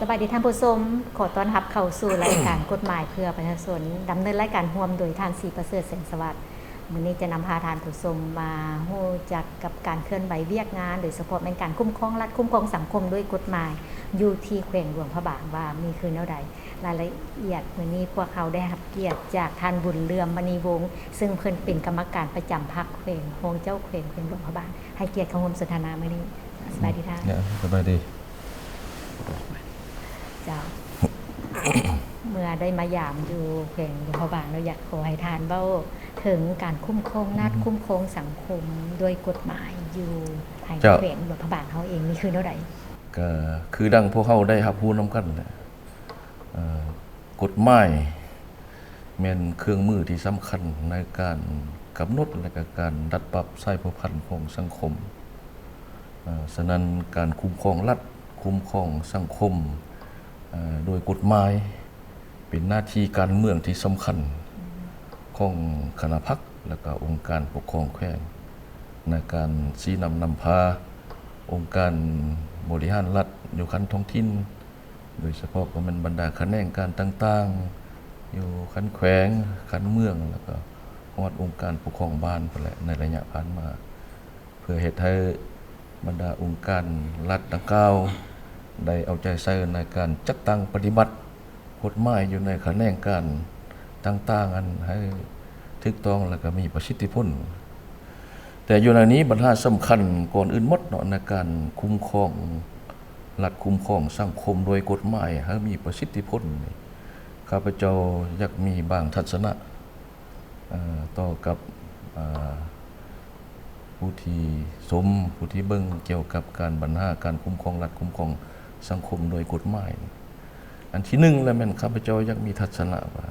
สบายดีท่านผู้ชมขอต้อนรับเข้าสู่รายการกฎหมายเพื่อประชาชนดำเนินรายการร่วมโดยท่านศรีประเสริฐแสงสวัสดิ์มื้อนี้จะนำพาท่านผู้ชมมาฮู้จักกับการเคลื่อนไหวเวียกงานโดยเฉพาะในการคุ้มครองรัฐคุ้มครองสังคมด้วยกฎหมายอยู่ที่แขวงหลวงพระบางว่ามีคือแนวใดรายละเอียดมื้อนี้พวกเขาได้รับเกียรติจากท่านบุญเรืองมณีวงศ์ซึ่งเพิ่นเป็นกรรมการประจำพรรคแขวงโฮงเจ้าแขวงหลวงพระบางให้เกียรติเข้าร่วมสนทนามื้อนี้สบายดีท่านสบายดีเจ้า เมื่อได้มายามอยู่แขวงหลวงพระบางเราอยากขอให้ทานเบ้าถึงการคุ้มครองนัดคุ้มครองสังคมโดยกฎหมายอยู่ภายในแขวงหลวงพระบางเขาเองนี่คือเท่าไหร่ก็คือดังพวกเขาได้รับรู้นำกันกฎหมายแม่นเครื่องมือที่สำคัญในการกำหนดและก็การดัดปรับสายพันธุ์ของสังคมฉะนั้นการคุ้มครองรัฐคุ้มครองสังคมโดยกฎหมายเป็นหน้าที่การเมืองที่สำคัญของคณะพรรคและก็องค์การปกครองแขวงในการชี้นำพาองค์การบริหารรัฐอยู่ขั้นท้องถิ่นโดยเฉพาะก็มันบรรดาแขนงการต่างๆอยู่ขั้นแขวงขั้นเมืองแล้วก็ฮอดองค์การปกครองบ้านไปแหละในระยะผ่านมาเพื่อเฮ็ดให้บรรดาองค์การรัฐดังกล่าวได้เอาใจใส่ในการจัดตั้งปฏิบัติกฎหมายอยู่ในแขนงการต่างๆอันให้ถูกต้องแล้วก็มีประสิทธิผลแต่อยู่ในนี้ปัญหาสำคัญก่อนอื่นหมดเนาะในการคุ้มครองรัฐคุ้มครองสังคมโดยกฎหมายให้มีประสิทธิผลข้าพเจ้าอยากมีบางทัศนะต่อกับผู้ที่สมผู้ที่เบิ่งเกี่ยวกับการบรรหาการคุ้มครองรัฐคุ้มครองสังคมโดยกฎหมายอันที่หนึ่งแล้วแม่นข้าพเจ้าอยากมีทัศนะว่า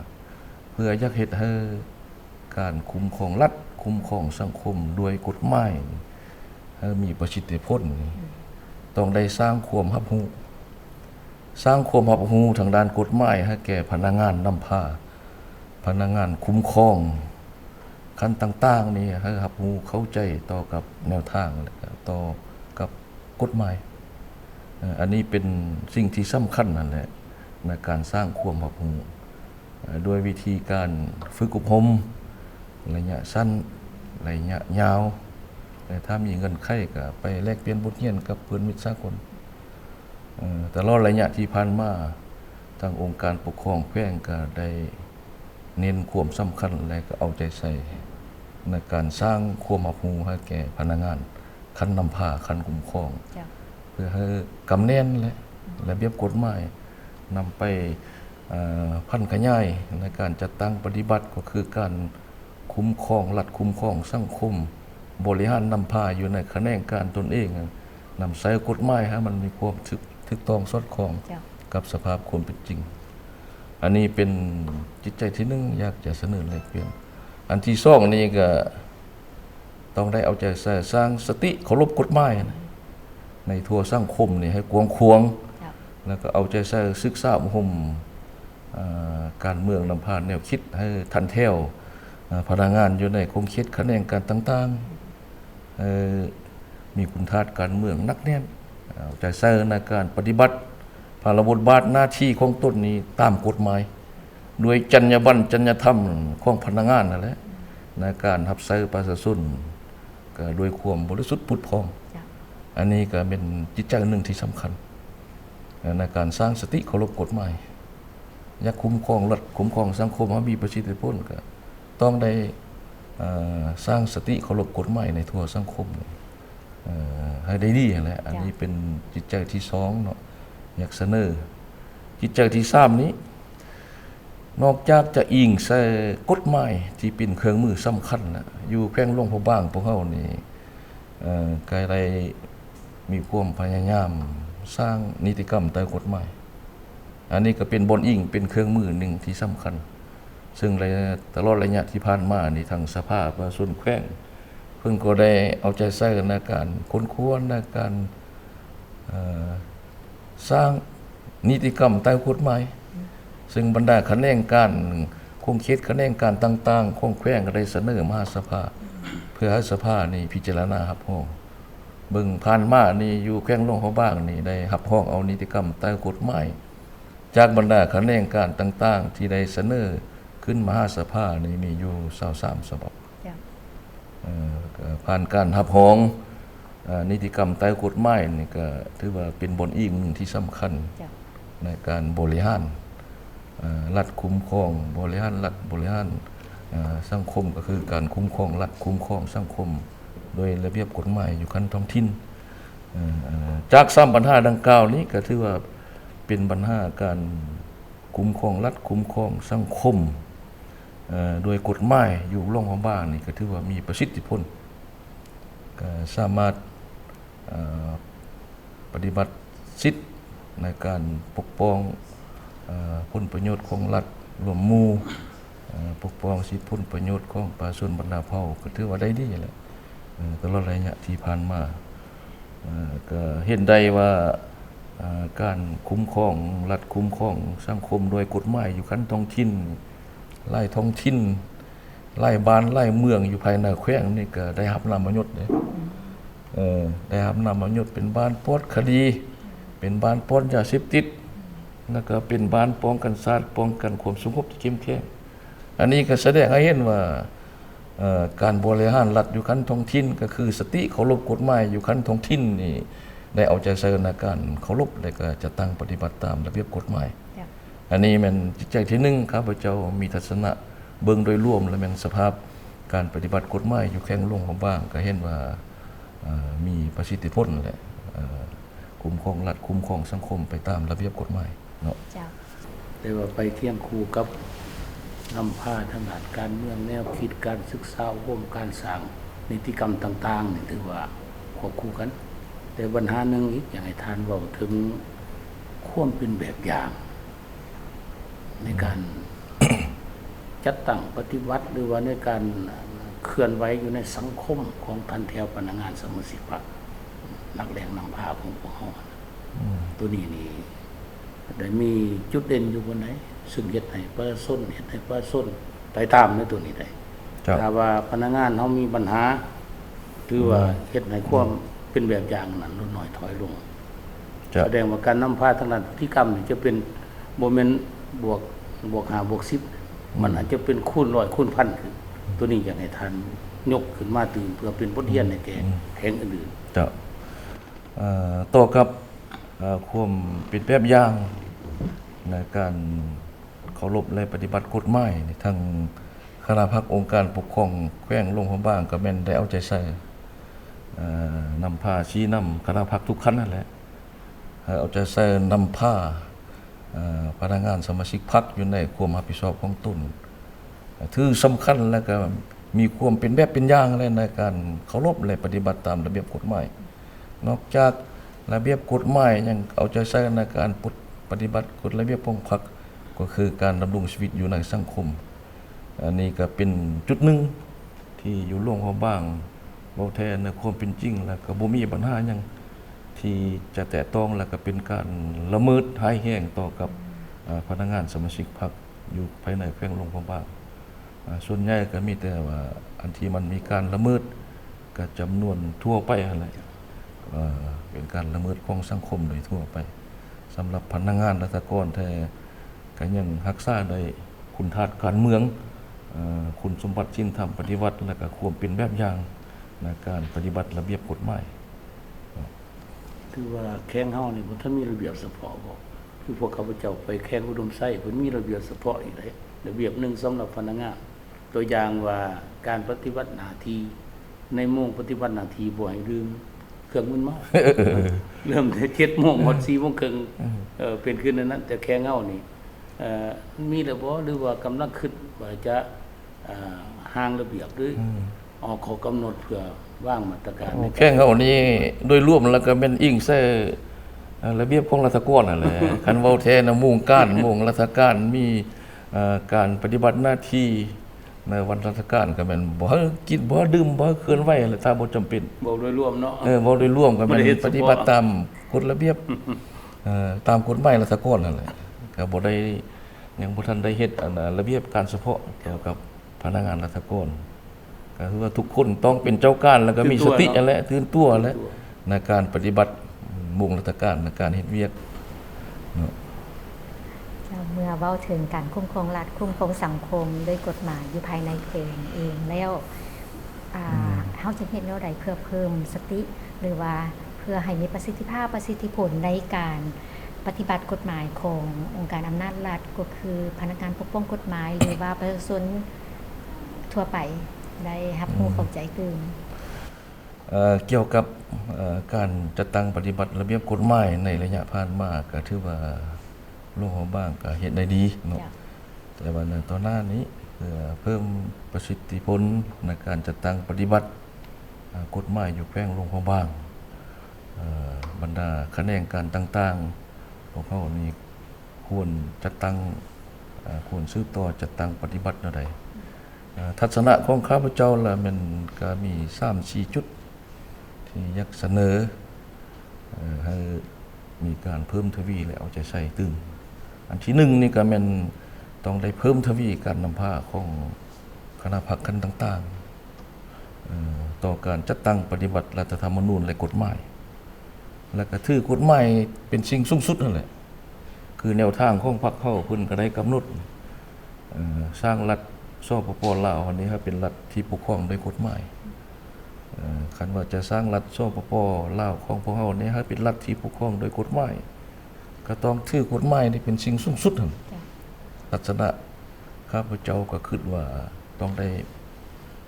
เพื่ออยากเฮ็ดให้การคุ้มครองรัฐคุ้มครองสังคมโดยกฎหมายให้มีประสิทธิผลต้องได้สร้างความรับรู้ทางด้านกฎหมายให้แก่พนักงานนำพาพนักงานคุ้มครองขั้นต่างๆนี่ให้รับรู้เข้าใจต่อกับแนวทางและต่อกับกฎหมายอันนี้เป็นสิ่งที่สำคัญนั่นแหละในการสร้างความรับรู้โดยวิธีการฝึกอบรมระยะสั้นระยะยาวแต่ถ้ามีเงินไขก็ไปแลกเปลี่ยนบทเรียนกับเพื่อนมิตรสากลแต่รอระยะที่ผ่านมาทางองค์การปกครองแขวงก็ได้เน้นความสำคัญและก็เอาใจใส่ในการสร้างความรับรู้ให้แก่พนักงานคันนำพาคันคุ้มครองเพื่อให้กำแน่นและระเบียบกฎหมายนำไปพันขยายในการจัดตั้งปฏิบัติก็คือการคุ้มครองรัฐคุ้มครองสังคมบริหารนำพาอยู่ในแขนงการตนเองนำใช้กฎหมายให้มันมีความถูกต้องสอดคล้องกับสภาพความเป็นจริงอันนี้เป็นจิตใจที่หนึ่งอยากจะเสนอแลกเปลี่ยนอันที่สองนี่ก็ต้องได้เอาใจใส่สร้างสติเคารพกฎหมายในทั่วสังคมนี่ให้กวงควงแล้วก็เอาใจใส่ศึกษาอบรมการเมืองนำพาแนวคิดให้ทันแถวพนักงานอยู่ในคงคิดแขนงการต่างๆมีคุณธาตุการเมืองนักแน่นเอาใจใส่ในการปฏิบัติภารบทบาทหน้าที่ของตนนี้ตามกฎหมายด้วยจรรยาบรรณจรรยธรรมของพนักงานนั่นแหละในการรับใช้ประชาชนก็ด้วยความบริสุทธิ์ผุดพองอันนี้ก็เป็นจิตใจหนึ่งที่สำคัญในการสร้างสติเคารพกฎหมายอยากคุ้มครองรัฐคุ้มครองสังคมให้มีประสิทธิผลก็ต้องได้สร้างสติเคารพกฎหมายในทั่วสังคมให้ได้ดีแหละอันนี้เป็นจิตใจที่สองเนาะอยากเสนอจิตใจที่สามนี้นอกจากจะอิงใส่กฎหมายที่เป็นเครื่องมือสำคัญนะอยู่แขวงหลวงพระบางพวกเขานี่ก็ได้มีความพยายามสร้างนิติกรรมใต้กฎหมายอันนี้ก็เป็นบนอิงเป็นเครื่องมือหนึ่งที่สำคัญซึ่งตลอดระยะที่ผ่านมานี่ทางสภาประชาชนแขวงเพิ่งก็ได้เอาใจใส่ในการค้นคว้าในการสร้างนิติกรรมใต้กฎหมายซึ่งบรรดาแขนงการคงคิดแขนงการต่างๆของแขวงก็ได้เสนอมหาสภาเพื่อให้สภานี่พิจารณาครับ เบิ่งผ่านมานี่อยู่แข้งลงเขาบ้างนี่ได้รับรองเอานิติกรรมใต้กฎหมายจากบรรดาคะแนนการต่างๆที่ได้เสนอขึ้นมหาสภานี่มีอยู่23ฉบับก็ผ่านการรับรองนิติกรรมใต้กฎหมายนี่ก็ถือว่าเป็นบทอีกหนึ่งที่สำคัญในการบริหารรัฐคุ้มครองบริหารรัฐบริหารสังคมก็คือการคุ้มครองรัฐคุ้มครองสังคมโดยระเบียบกฎหมายอยู่ขั้นท้องถิ่นจาก3ปัญหาดังกล่าวนี้ก็ถือว่าเป็นปัญหาการคุ้มครองรัฐคุ้มครองสังคมโดยกฎหมายอยู่ร่องของบ้านนี่ก็ถือว่ามีประสิทธิผลก็สามารถปฏิบัติสิทธิในการปกป้องผลประโยชน์ของรัฐรวมหมู่ปกป้องสิทธิผลประโยชน์ของประชาชนบรรดาเผ่าก็ถือว่าได้ดีแหละตลอดระยะที่ผ่านมาก็เห็นได้ว่าการคุ้มครองรัฐคุ้มครองสังคมโดยกฎหมายอยู่ขั้นท้องถิ่นไล่ท้องถิ่นไล่บ้านไล่เมืองอยู่ภายในแขวงนี่ก็ได้รับนามยศเลยได้รับนามยศเป็นบ้านปลอดคดีเป็นบ้านปลอดยาเสพติดแล้วก็เป็นบ้านป้องกันศาสตร์ป้องกันความสงบที่เข้มแข็งอันนี้ก็แสดงให้เห็นว่าการบริหารรัฐอยู่ขั้นท้องถิ่นก็คือสติเคารพกฎหมายอยู่ขั้นท้องถิ่นนี่ได้เอาใจใส่ในการเคารพและก็จะตั้งปฏิบัติตามระเบียบกฎหมายอันนี้มันจิตใจที่หนึ่งครับพระเจ้ามีทัศนะเบิ่งโดยรวมและมันสภาพการปฏิบัติกฎหมายอยู่แข้งลงของบ้างก็เห็นว่ามีประสิทธิผลแหละคุ้มครองรัฐคุ้มครองสังคมไปตามระเบียบกฎหมายเนาะแต่ว่าไปเคียงคู่กับนำพาทางด้านการเมืองแนวคิดการศึกษาร่วมการสร้างนิติกรรมต่างๆนี่ถือว่าควบคู่กันแต่ปัญหาหนึ่งอีกอย่างให้ทานเว้าถึงความเป็นแบบอย่างในการ จัดตั้งปฏิวัติหรือว่าในการเคลื่อนไหวอยู่ในสังคมของทันแถวพนักงานสมาชิกพรรคนักแรงนำพาของพวกเขาตัวนี้นี่ได้มีจุดเด่นอยู่บนไหนซึ่งเฮ็ดให้ประชาชนเฮ็ดให้ประชาชนไปตามในตัวนี้ได้ถ้าว่าพนักงานเขามีปัญหาหรือว่าเฮ็ดให้ความเป็นแบบอย่างนั้นลดน้อยถอยลงแสดงว่าการนำพาทางด้านพฤติกรรมนี่จะเป็นบ่แม่นบวก5บวก10มันอาจจะเป็นคูณ100คูณพันขึ้นตัวนี้อยากให้ท่านยกขึ้นมาตื่นเพื่อเป็นบทเรียนในแก่แห่งอื่นๆจะต่อกับความเป็นแบบอย่างในการเคารพและปฏิบัติกฎหมายทางคณะพรรคองค์การปกครองแขวงลงของบ้างก็แม่นได้เอาใจใส่นำพาชี้นำคณะพรรคทุกขั้นนั่นแหละเอาใจใส่นำพาพนักงานสมาชิกพรรคอยู่ในความรับผิดชอบของตนถือสำคัญแล้วก็มีความเป็นแบบเป็นอย่างเลยในการเคารพและปฏิบัติตามระเบียบกฎหมายนอกจากระเบียบกฎหมายยังเอาใจใส่ในการปฏิบัติกฎระเบียบของพรรคก็คือการดำรงชีวิตอยู่ในสังคมอันนี้ก็เป็นจุดหนึ่งที่อยู่ล่วงเขาบ้างเบาแทนในความเป็นจริงแล้วก็บ่มีปัญหาหยังที่จะแตะต้องแล้วก็เป็นการละเมิดหายแห้งต่อกับพนักงานสมาชิกพรรคอยู่ภายในแขวงลงเขาบ้างส่วนใหญ่ก็มีแต่ว่าอันที่มันมีการละเมิดก็จำนวนทั่วไปอะไรเป็นการละเมิดของสังคมโดยทั่วไปสำหรับพนักงานราชการแท้ก็ยังรักษาได้คุณธาตุการเมืองคุณสมบัติศีลธรรมปฏิวัติและก็ความเป็นแบบอย่างในการปฏิบัติระเบียบกฎหมายคือว่าแข้งเฮานี่บ่ทันมีระเบียบเฉพาะบ่คือพวกข้าพเจ้าไปแข้งอุดมไส้เพิ่นมีระเบียบเฉพาะอีกเลยระเบียบหนึ่งสำหรับพนักงานตัวอย่างว่าการปฏิบัติหน้าที่ในโมงปฏิบัติหน้าที่บ่ให้ลืมเครื่องมึนเมาเริ่มแต่ 7:00 นหมด 4:30 นเป็นขึ้นนั้นแต่แข้งเฮานี่มีแล้วบ่หรือว่ากำลังคิดว่าจะห่างระเบียบหรือออกข้อกำหนดเพื่อวางมาตรการแข้งเขานี่โดยรวมแล้วก็เป็นอิงใส่ระเบียบของรัฐกรนั่นแหละคันเว้าแท้นะมุ่งราชการมีการปฏิบัติหน้าที่ในวันราชการก็แม่นบ่กินบ่ดื่มบ่เคลื่อนไหวอะไรถ้าบ่จำเป็นบ่โดยรวมเนาะบ่โดยรวมก็แม่นปฏิบัติตามกฎระเบียบตามกฎหมายราชการนั่นแหละก็บ่ได้ยังบ่ทันได้เฮ็ดระเบียบการเฉพาะเกี่ยวกับพนักงานราชการก็คือว่าทุกคนต้องเป็นเจ้าการแล้วก็มีสตินั่นแหละตื่นตัวแล้ว ในการปฏิบัติมุ่งราชการในการเฮ็ดเวียกเนาะ เมื่อเว้าถึงการคุ้มครองรัฐคุ้มครองสังคมด้วยกฎหมายอยู่ภายในเพลงเองแล้วเฮาจะเฮ็ดแนวใดเพื่อเพิ่มสติหรือว่าเพื่อให้มีประสิทธิภาพประสิทธิผลในการปฏิบัติกฎหมายขององค์การอำนาจรัฐก็คือพนักงานปกป้องกฎหมายหรือว่าประชาชนทั่วไปได้รับรู้เข้าใจตื่น เกี่ยวกับการจัดตั้งปฏิบัติระเบียบกฎหมายในระยะผ่านมาก็ถือว่าโลกของบ้างก็เฮ็ดได้ดีเนาะแต่ว่าในตอนหน้านี้เพื่อเพิ่มประสิทธิผลในการจัดตั้งปฏิบัติกฎหมายอยู่แขวงหลวงพระบางบรรดาแขนงการต่างๆของเขานี่ควรจัดตั้งควรสืบต่อจัดตั้งปฏิบัติแนวใดทัศนะของข้าพเจ้าละมันก็มี 3-4 จุดที่อยากเสนอให้มีการเพิ่มทวีและเอาใจใส่ตึงอันที่1นี่ก็แม่นต้องได้เพิ่มทวีการนำพาของคณะพรรคกันต่างๆต่อการจัดตั้งปฏิบัติรัฐธรรมนูญและกฎหมายและก็ถือกฎหมายเป็นสิ่งสูงสุดนั่นแหละคือแนวทางของพรรคเฮาเพิ่นก็ได้กำหนดสร้างรัฐสปป.ลาวอันนี้ครับเป็นรัฐที่ปกครองโดยกฎหมายคันว่าจะสร้างรัฐสปป.ลาวของพวกเฮานี่ครับเป็นรัฐที่ปกครองโดยกฎหมายก็ต้องถือกฎหมายนี่เป็นสิ่งสูงสุดนั่นลักษณะข้าพเจ้าก็คิดว่าต้องได้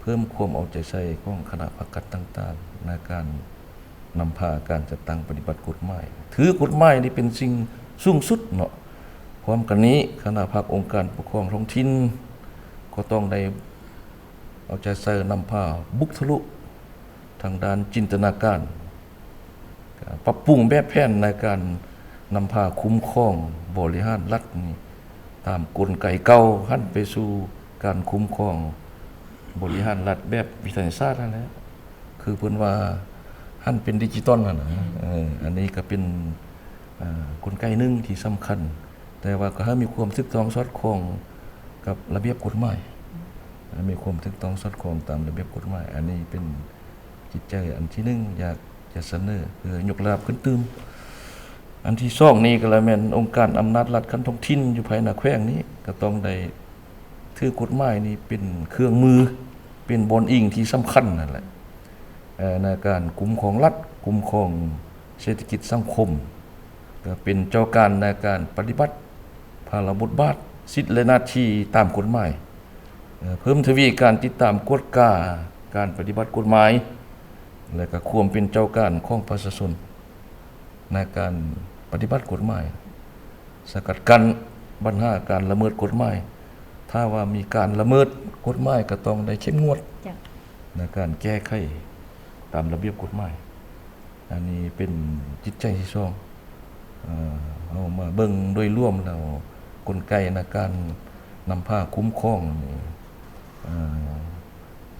เพิ่มความเอาใจใส่ของคณะพรรคการต่างๆในการนำพาการจัดตั้งปฏิบัติกฎหมายถือกฎหมายนี่เป็นสิ่งสูงสุดเนาะพร้อมกันนี้คณะพรรคองค์การปกครองท้องถิ่นก็ต้องได้เอาใจใส่นำพาบุกทะลุทางด้านจินตนาการปรับปรุงแบบแผนในการนำพาคุ้มครองบริหารรัฐนี่ตามกลไกเก่าหันไปสู่การคุ้มครองบริหารรัฐแบบวิทยาศาสตร์นั่นแหละคือเพิ่นว่าหันเป็นดิจิตอลนั่นน่ะอันนี้ก็เป็นกลไกหนึ่งที่สำคัญแต่ว่าก็ให้มีความถูกต้องสอดคล้องกับระเบียบกฎหมายมีความถูกต้องสอดคล้องตามระเบียบกฎหมายอันนี้เป็นจิตใจอันที่หนึ่งอยากจะเสนอเพื่อยกระดับขึ้นตื่มอันที่สองนี้ก็แล้วแม่นองค์การอำนาจรัฐขั้นท้องถิ่นอยู่ภายในแขวงนี้ก็ต้องได้ถือกฎหมายนี้เป็นเครื่องมือเป็นบอนอิงที่สำคัญนั่นแหละในการคุ้มครองรัฐคุ้มครองเศรษฐกิจสังคมก็เป็นเจ้าการในการปฏิบัติภาระบทบาทสิทธิและหน้าที่ตามกฎหมายเพิ่มทวีการติดตามกฎกาการปฏิบัติกฎหมายและก็ความเป็นเจ้าการของประชาชนในการปฏิบัติกฎหมายสกัดกั้นปัญหาการละเมิดกฎหมายถ้าว่ามีการละเมิดกฎหมายก็ต้องได้เข้มงวดในการแก้ไขตามระเบียบกฎหมายอันนี้เป็นจิตใจที่สองเอามาเบิ่งโดยรวมแล้วกลไกในการนำพาคุ้มครอง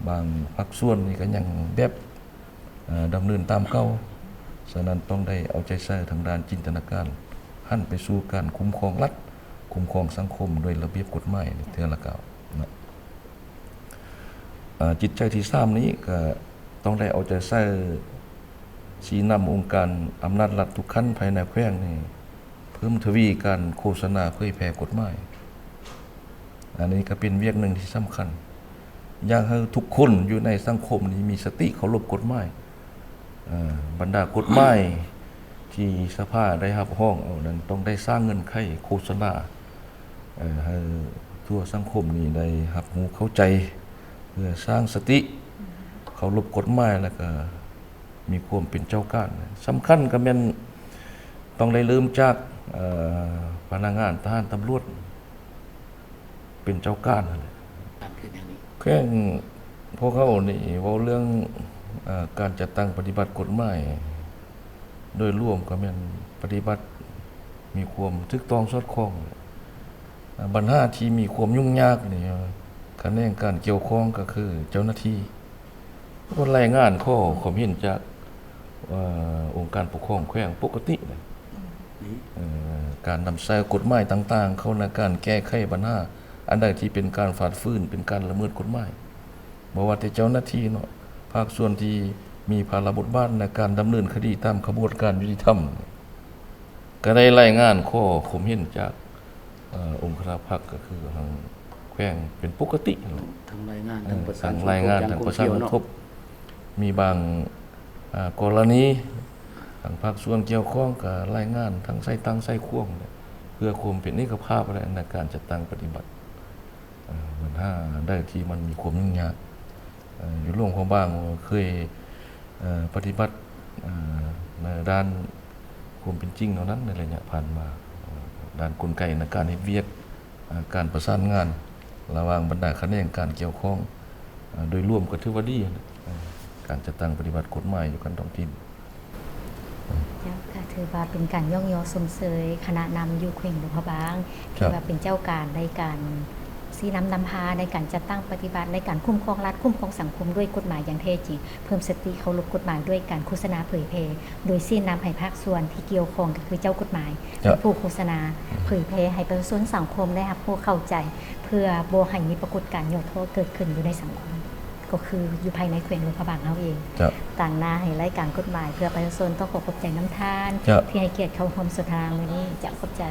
บางภาคส่วนนี่ก็ยังแบบดำเนินตามเก่าฉะนั้นต้องได้เอาใจใส่ทางด้านจินตนาการหันไปสู่การคุ้มครองรัฐคุ้มครองสังคมโดยระเบียบกฎหมายเทื่อละเก่านะจิตใจที่3นี้ก็ต้องได้เอาใจใส่ชี้นำองค์การอำนาจรัฐทุกขั้นภายในแขวงนี่เพิ่มทวีการโฆษณาเผยแพร่กฎหมายอันนี้ก็เป็นเวียกหนึ่งที่สำคัญอยากให้ทุกคนอยู่ในสังคมนี้มีสติเคารพกฎหมายบรรดากฎหมายที่สภาได้รับห้องเอานั้นต้องได้สร้างเงินไขโฆษณาให้ทั่วสังคมนี้ได้รับรู้เข้าใจเพื่อสร้างสติเคารพกฎหมายแล้วก็มีความเป็นเจ้าการสำคัญก็แม่นต้องได้เริ่มจากพนักงานทหารตำรวจเป็นเจ้าการนั่นแหละแค่พวกเขานี่เว้าเรื่องการจัดตั้งปฏิบัติกฎหมายโดยรวมก็แม่นปฏิบัติมีความถูกต้องสอดคล้องปัญหาที่มีความยุ่งยากนี่คะแนนการเกี่ยวข้องก็คือเจ้าหน้าที่คนรายงานข้อความเห็นจากองค์การปกครองแขวงปกติการนำใช้กฎหมายต่างๆเข้าในการแก้ไขปัญหาอันใดที่เป็นการฝ่าฝืนเป็นการละเมิดกฎหมายบ่ว่าแต่เจ้าหน้าที่เนาะภาคส่วนที่ มีภาระบทบาทในการดำเนินคดีตามกระบวนการยุติธรรมก็ได้รายงานข้อข่มเหงจากองค์คณะพรรคก็คือทางแขวงเป็นปกติ ทั้งรายงานทั้งประสาน ทางรายงานทางประสานทบมีบางกรณีทางภาคส่วนเกี่ยวข้องกับรายงานทางไส้ตั้งไส้ควงเพื่อความเป็นเอกภาพและในการจัดตั้งปฏิบัติเหมือนถ้าได้ที่มันมีความยุ่งยากอยู่ร่วมของบ้างเคยปฏิบัติในด้านความเป็นจริงเท่านั้นในระยะผ่านมาด้านกลไกในการเฮ็ดเวียกการประสานงานระหว่างบรรดาคณะการเกี่ยวข้องโดยร่วมก็ถือว่าดีการจัดตั้งปฏิบัติกฎหมายอยู่กันท้องถิ่นก็ถือว่าเป็นการย่องยอสมเสยคณะนำอยู่แขวงหลวงพระบางที่ว่าเป็นเจ้าการในการซีนำพาในการจัดตั้งปฏิบัติในการคุ้มครองรัฐคุ้มครองสังคมด้วยกฎหมายอย่างแท้จริงเพิ่มสติเคารพกฎหมายด้วยการโฆษณาเผยแพร่โดยซีนำให้ภาคส่วนที่เกี่ยวข้องก็คือเจ้ากฎหมายผู้โฆษณาเผยแพร่ให้ประชาชนสังคมได้รับผู้เข้าใจเพื่อบ่ให้มีปรากฏการณ์โยโทษเกิดขึ้นอยู่ในสังคมก็คืออยู่ภายในแขวงหลวงพระบางเฮาเองต่างหน้าให้รายการกฎหมายเพื่อประชาชนต้องขอบใจน้ำทานที่ให้เกียรติเข้าร่วมสนทนามื้อนี้จะขอบใจ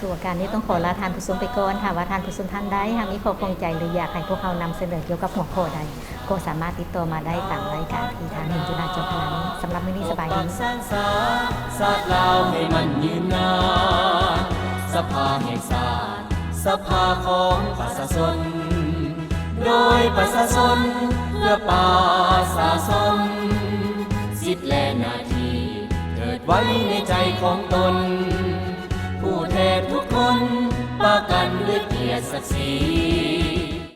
ส่วนการนี้ต้องขอลาทานผู้ชมไปก่อนค่ะว่าทานผู้ชมท่านใดมีข้อข้องใจหรืออยากให้พวกเขานำเสนอเกี่ยวกับหัวข้อใดก็สามารถติดต่อมาได้ตามรายการที่ทางเห็นจุฬาจอมพลังสำหรับมื้อนี้สบายดีศาสตร์ลาวให้มันยืนนานสภาแห่งศาสตร์สภาของประชาชนโดยประชาชนเพื่อประชาชนสิทธิและหน้าที่เกิดไว้ในใจของตนผู้แทนทุกคนประกันด้วยเกียรติศักดิ์ศรี